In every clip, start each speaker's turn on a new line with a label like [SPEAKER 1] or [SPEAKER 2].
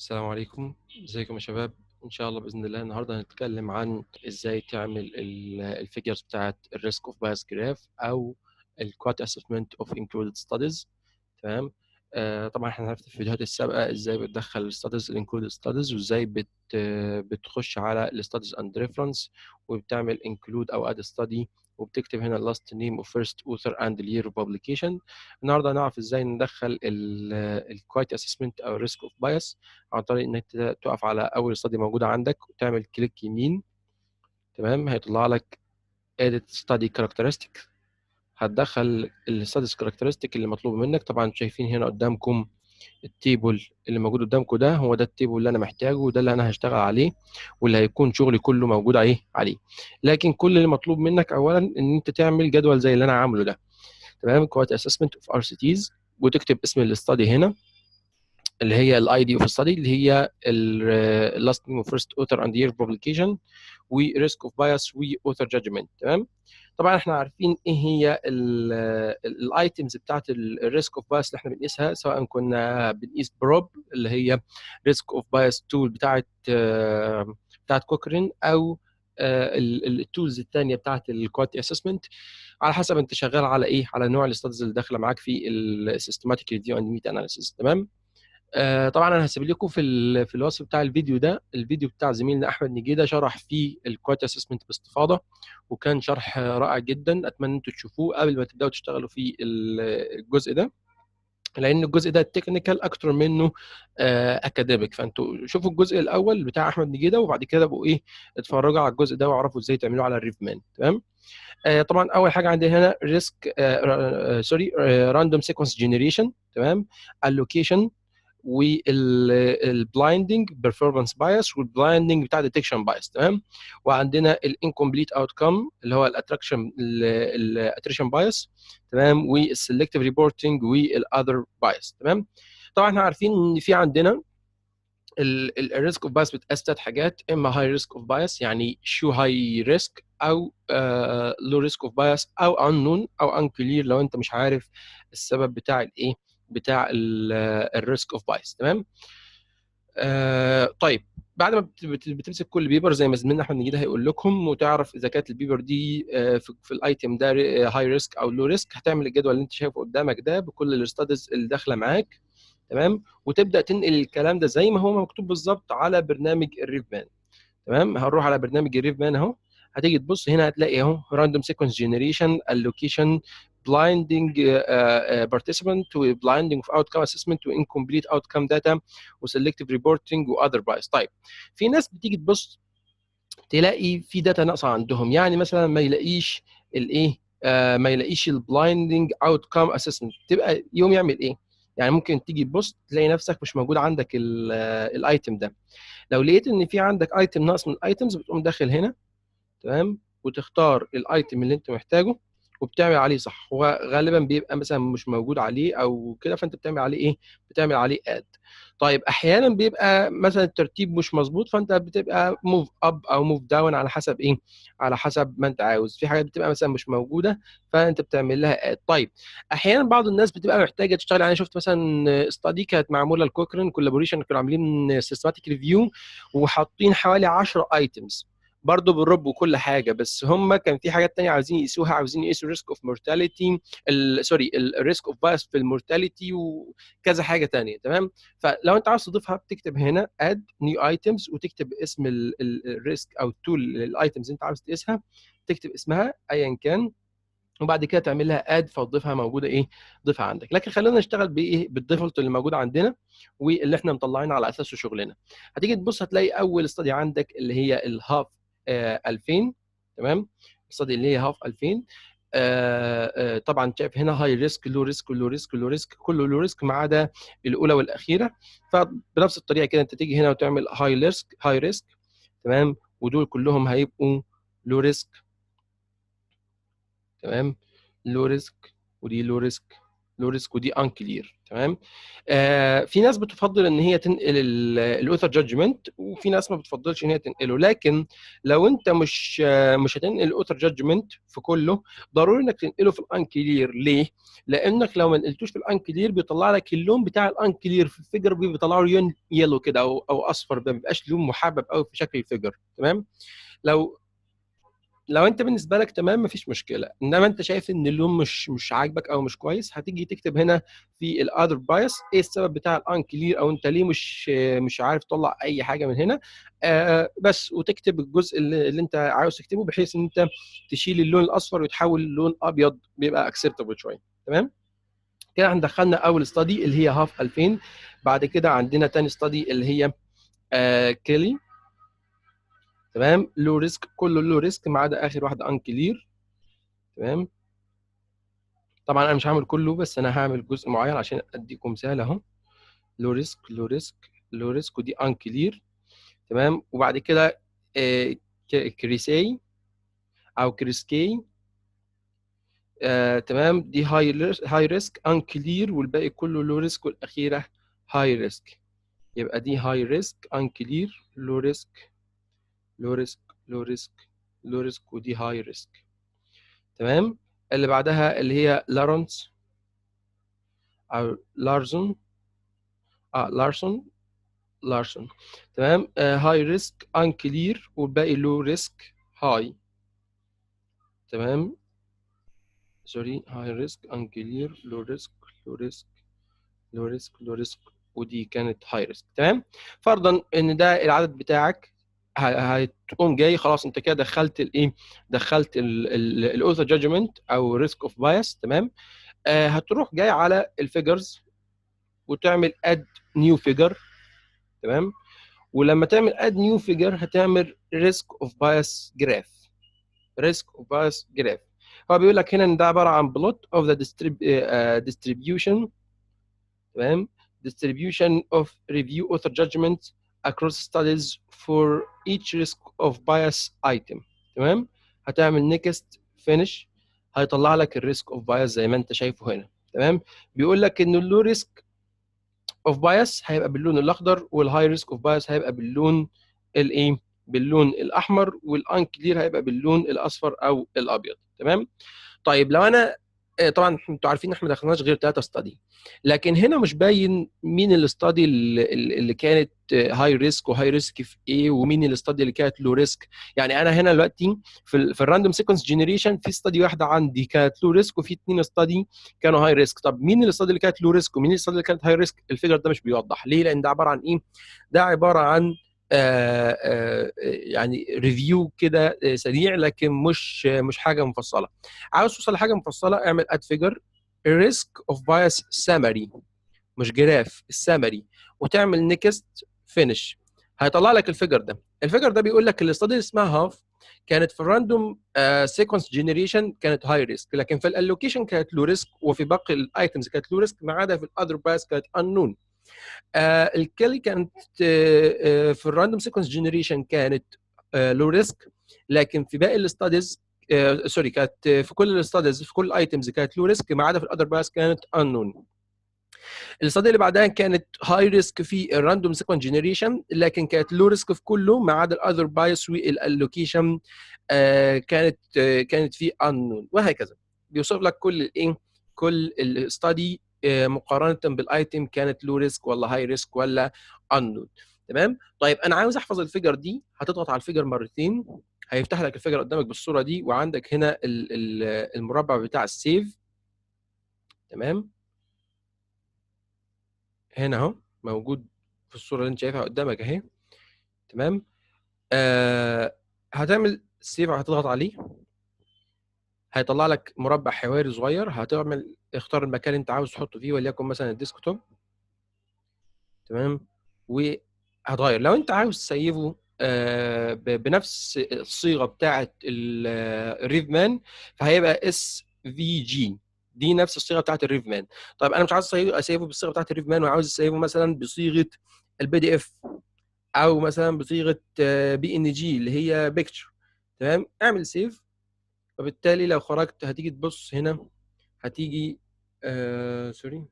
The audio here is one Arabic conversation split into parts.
[SPEAKER 1] السلام عليكم، ازيكم يا شباب؟ ان شاء الله باذن الله النهارده هنتكلم عن ازاي تعمل الفيجرز بتاعت الريسك اوف بايس جراف او الكوات اسسمنت اوف انكلودد ستاديز. تمام. طبعا احنا عرفنا في الفيديوهات السابقه ازاي بتدخل الستاديز الانكلودد ستاديز، وازاي بتخش على الستاديز اند ريفرنس وبتعمل انكلود او اد ستادي، وبتكتب هنا لاست نيم اوف فيرست اوثر اند الير اوف بابليكيشن. النهارده هنعرف ازاي ندخل الكواليتي اسسمنت او الريسك اوف بايس عن طريق انك تقف على اول استادي موجوده عندك وتعمل كليك يمين. تمام، هيطلع لك edit study characteristic. هتدخل الستاتس كاركترستيك اللي مطلوب منك. طبعا شايفين هنا قدامكم التيبل اللي موجود قدامكم، ده هو ده التيبل اللي انا محتاجه وده اللي انا هشتغل عليه واللي هيكون شغلي كله موجود عليه. لكن كل اللي مطلوب منك اولا ان انت تعمل جدول زي اللي انا عامله ده. تمام، كواليتي اسسمنت اوف ار سي تيز، وتكتب اسم الاستادي هنا اللي هي الاي دي اوف ستادي اللي هي اللاست نيم فيرست اوثر اند يير بابليكيشن، وريسك اوف بايس، واوثر جادجمنت. تمام. طبعا احنا عارفين ايه هي الايتمز بتاعت الريسك اوف بايس اللي احنا بنقيسها، سواء كنا بنقيس بروب اللي هي ريسك اوف بايس تول بتاعت كوكرين، او التولز الثانيه بتاعت الكواليتي اسسمنت، على حسب انت شغال على ايه، على نوع الاستادز اللي داخله معاك في السيستماتيك ريفيو اند ميتا اناليسيس. تمام. طبعا انا هسيب لكم في الوصف بتاع الفيديو ده الفيديو بتاع زميلنا احمد نجيده، شرح فيه الكواليتي اسسمنت باستفاضه، وكان شرح رائع جدا. اتمنى انتم تشوفوه قبل ما تبداوا تشتغلوا في الجزء ده، لان الجزء ده تكنيكال اكتر منه اكاديميك. فانتوا شوفوا الجزء الاول بتاع احمد نجيده، وبعد كده بقوا ايه، اتفرجوا على الجزء ده واعرفوا ازاي تعملوه على الريف مان. تمام. طبعا اول حاجه عندي هنا ريسك سوري راندوم سيكونس جنريشن. تمام. الوكيشن، والبلايندنج بيرفورمانس بايس، والبلايندنج بتاع ديتكشن بايس. تمام. وعندنا الانكمبليت اوتكم اللي هو الاتريشن بايس. تمام. والسلكتيف ريبورتنج والاذر بايس. تمام. طبعا احنا عارفين ان في عندنا الريسك اوف بايس بتقاس ثلاث حاجات: اما هاي ريسك اوف بايس يعني شو هاي ريسك، او لو ريسك اوف بايس، او انون او انكلير لو انت مش عارف السبب بتاع الايه، بتاع الريسك اوف بايس. تمام. طيب، بعد ما بتمسك كل بيبر زي ما زميلنا احمد نجيد هيقول لكم، وتعرف اذا كانت البيبر دي في الايتم ده هاي ريسك او لو ريسك، هتعمل الجدول اللي انت شايفه قدامك ده بكل الاستادز اللي داخله معاك. تمام. وتبدا تنقل الكلام ده زي ما هو مكتوب بالظبط على برنامج الريف مان. تمام. هنروح على برنامج الريف مان اهو، هتيجي تبص هنا هتلاقي اهو راندوم سيكونس جنريشن، اللوكيشن، بلايندنج بارتيسيبنت، وبلايندنج اوف اوتكم اسسمنت، وانكمبليت اوتكم داتا، وسلكتيف ريبورتنج، واذر بايس. طيب، في ناس بتيجي تبص تلاقي في داتا ناقصه عندهم، يعني مثلا ما يلاقيش الايه، ما يلاقيش البلايندنج اوتكم اسسمنت، تبقى يوم يعمل ايه؟ يعني ممكن تيجي تبص تلاقي نفسك مش موجود عندك الايتم ده. لو لقيت ان في عندك ايتم ناقص من الايتمز، بتقوم داخل هنا. تمام. وتختار الايتم اللي انت محتاجه وبتعمل عليه صح. هو غالبا بيبقى مثلا مش موجود عليه او كده، فانت بتعمل عليه ايه، بتعمل عليه اد. طيب، احيانا بيبقى مثلا الترتيب مش مظبوط، فانت بتبقى موف اب او موف داون على حسب ايه، على حسب ما انت عاوز. في حاجات بتبقى مثلا مش موجوده فانت بتعمل لها اد. طيب، احيانا بعض الناس بتبقى محتاجه تشتغل. انا شفت مثلا استادي كانت معموله الكوكرين كولابوريشن، كانوا عاملين سيستماتيك ريفيو وحاطين حوالي 10 ايتمز برضه بالرب وكل حاجه، بس هم كان في حاجات تانية عاوزين يقيسوها، عاوزين يقيسوا الريسك اوف مورتاليتي، سوري الريسك اوف بايس في المورتاليتي، وكذا حاجه تانية. تمام. فلو انت عاوز تضيفها بتكتب هنا اد نيو ايتمز، وتكتب اسم الريسك او التول الايتمز انت عاوز تقيسها، تكتب اسمها ايا كان، وبعد كده تعمل لها اد فتضيفها موجوده ايه، ضيفها عندك. لكن خلينا نشتغل بايه، بالديفولت اللي موجود عندنا واللي احنا مطلعين على اساسه شغلنا. هتيجي تبص هتلاقي اول استادي عندك اللي هي الهاف 2000. تمام. الاستادي اللي هي هاف 2000. طبعا شايف هنا هاي ريسك، لو ريسك، لو ريسك، لو ريسك، كله لو ريسك ما عدا الاولى والاخيره. فبنفس الطريقه كده انت تيجي هنا وتعمل هاي ريسك، هاي ريسك. تمام. ودول كلهم هيبقوا لو ريسك. تمام. لو ريسك، ودي لو ريسك، لو ريسك ودي انكلير. تمام. في ناس بتفضل ان هي تنقل الاوثر جادجمنت، وفي ناس ما بتفضلش ان هي تنقله. لكن لو انت مش هتنقل الاوثر جادجمنت في كله، ضروري انك تنقله في الانكلير. ليه؟ لانك لو ما نقلتوش في الانكلير بيطلع لك اللون بتاع الانكلير في الفيجر، بيطلع له لون يلو كده او اصفر، ما بيبقاش لون محبب قوي في شكل الفيجر. تمام. لو انت بالنسبه لك تمام مفيش مشكله، انما انت شايف ان اللون مش عاجبك او مش كويس، هتيجي تكتب هنا في الاذر بايس ايه السبب بتاع الانكلير، او انت ليه مش عارف تطلع اي حاجه من هنا. بس وتكتب الجزء اللي انت عاوز تكتبه، بحيث ان انت تشيل اللون الاصفر وتحول لون ابيض، بيبقى اكسبتبل شويه. تمام. كده احنا دخلنا اول ستادي اللي هي هاف 2000. بعد كده عندنا تاني ستادي اللي هي كيلي. تمام. لو ريسك، كله لو ريسك ما عدا اخر واحده انكلير. تمام. طبعا انا مش هعمل كله، بس انا هعمل جزء معين عشان اديكم مثال اهو. لو ريسك، لو ريسك، لو ريسك ودي انكلير. تمام. وبعد كده آه كريسي او كريسكي. تمام. دي هاي ريسك انكلير، والباقي كله لو ريسك، والاخيره هاي ريسك. يبقى دي هاي ريسك انكلير، لو ريسك، لو ريسك، لو ريسك، لو ريسك، ودي هاي ريسك. تمام. اللي بعدها اللي هي لارنس او لارزون. لارسون، لارسون. تمام. هاي ريسك انكلير، والباقي لو ريسك هاي. تمام. سوري، هاي ريسك انكلير، لو ريسك، لو ريسك، لو ريسك، لو ريسك، ودي كانت هاي ريسك. تمام. فرضا ان ده العدد بتاعك، هتقوم جاي خلاص انت كده دخلت الايه، دخلت الاوثر جادجمنت او ريسك اوف بايس. تمام. هتروح جاي على الفيجرز وتعمل اد نيو فيجر. تمام. ولما تعمل اد نيو فيجر هتعمل ريسك اوف بايس جراف. ريسك اوف بايس جراف. هو بيقول لك هنا ان ده عباره عن بلوت اوف ذا distribution. تمام. distribution of review author judgment across studies for each risk of bias item. تمام. هتعمل next finish، هيطلع لك الريسك اوف بايس زي ما انت شايفه هنا. تمام. بيقول لك ان اللو ريسك اوف بايس هيبقى باللون الاخضر، والهاي ريسك اوف بايس هيبقى باللون الايه، باللون الاحمر، والانكلير هيبقى باللون الاصفر او الابيض. تمام. طيب لو انا طبعا انتوا عارفين احنا ما دخلناش غير 3 ستادي، لكن هنا مش باين مين الاستادي اللي كانت هاي ريسك وهاي ريسك في ايه، ومين الاستادي اللي كانت لو ريسك. يعني انا هنا دلوقتي في الراندوم سيكونس جنريشن في استادي واحده عندي كانت لو ريسك، وفي 2 استادي كانوا هاي ريسك. طب مين الاستادي اللي كانت لو ريسك ومين الاستادي اللي كانت هاي ريسك؟ الفيجر ده مش بيوضح. ليه؟ لان ده عباره عن ايه؟ ده عباره عن يعني ريفيو كده سريع، لكن مش حاجه مفصله. عاوز توصل لحاجه مفصله، اعمل اد فيجر ريسك اوف بايس سامري، مش جراف، السامري، وتعمل نيكست فينش. هيطلع لك الفيجر ده. الفيجر ده بيقول لك الاستادي اللي اسمها هاف كانت في الراندوم سيكونس جنريشن كانت هاي ريسك، لكن في الالوكيشن كانت لو ريسك، وفي باقي الايتمز كانت لو ريسك، ما عدا في الاذر بايس كانت انون. الكيلي كانت في الراندوم سيكونس جنريشن كانت لو ريسك، لكن في باقي الاستاديز سوري كانت في كل الاستاديز في كل الايتمز كانت لو ريسك، ما عدا في الاذر بايس كانت انون. الاستادي اللي بعدها كانت هاي ريسك في الراندوم سيكونس جنريشن، لكن كانت لو ريسك في كله ما عدا الاذر بايس والالوكيشن كانت في انون، وهكذا. بيوصف لك كل الايه، كل الاستادي مقارنه بالايتم كانت لو ريسك ولا هاي ريسك ولا انون. تمام. طيب انا عاوز احفظ الفيجر دي، هتضغط على الفيجر مرتين، هيفتح لك الفيجر قدامك بالصوره دي، وعندك هنا المربع بتاع السيف. تمام. هنا اهو موجود في الصوره اللي انت شايفها قدامك اهي. تمام. هتعمل سيف، هتضغط عليه، هيطلع لك مربع حواري صغير، هتعمل اختار المكان اللي انت عاوز تحطه فيه، وليكن مثلا الديسكتوب. تمام. وهتغير لو انت عاوز تسيفه بنفس الصيغه بتاعه الريف مان، فهيبقى اس في جي، دي نفس الصيغه بتاعه الريف مان. طيب انا مش عاوز اسيفه بالصيغه بتاعه الريف مان، وعاوز اسيفه مثلا بصيغه البي دي اف، او مثلا بصيغه بي ان جي اللي هي بيكتشر. تمام. اعمل سيف، وبالتالي لو خرجت هتيجي تبص هنا، هتيجي سوري.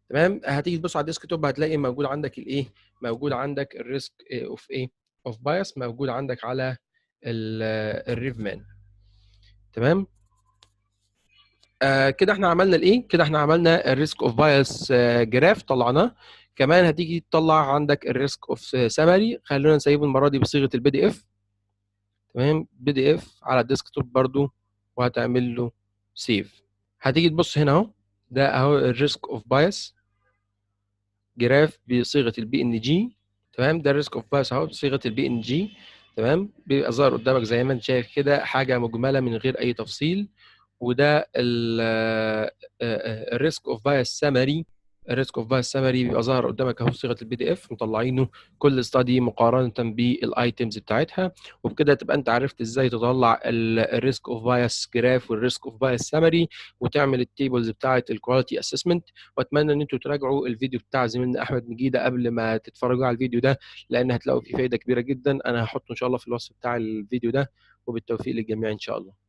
[SPEAKER 1] تمام، هتيجي تبص على الديسك توب هتلاقي موجود عندك الايه، موجود عندك الريسك اوف ايه، اوف بايس، موجود عندك على الريف مان. تمام. كده احنا عملنا الايه، كده احنا عملنا الريسك اوف بايس جراف طلعناه. كمان هتيجي تطلع عندك الريسك اوف سمري، خلينا نسيبه المره دي بصيغه البي دي اف. تمام، بي دي اف على الديسك توب برضو، وهتعمل له سيف. هتيجي تبص هنا اهو، ده اهو الريسك اوف بايس جراف بصيغه البي ان جي. تمام، ده الريسك اوف بايس اهو بصيغه البي ان جي. تمام، بيبقى ظاهر قدامك زي ما انت شايف كده، حاجه مجمله من غير اي تفصيل. وده الريسك اوف بايس سمري. الريسك اوف بايس سمري بيبقى ظاهر قدامك اهو بصيغه البي دي اف، مطلعينه كل استادي مقارنه بالايتمز بتاعتها. وبكده تبقى انت عرفت ازاي تطلع الريسك اوف بايس جراف والريسك اوف بايس سمري، وتعمل التيبلز بتاعه الكواليتي اسسمنت. واتمنى ان انتوا تراجعوا الفيديو بتاع زميلنا احمد نجيده قبل ما تتفرجوا على الفيديو ده، لان هتلاقوا فيه فايده كبيره جدا. انا هحطه ان شاء الله في الوصف بتاع الفيديو ده. وبالتوفيق للجميع ان شاء الله.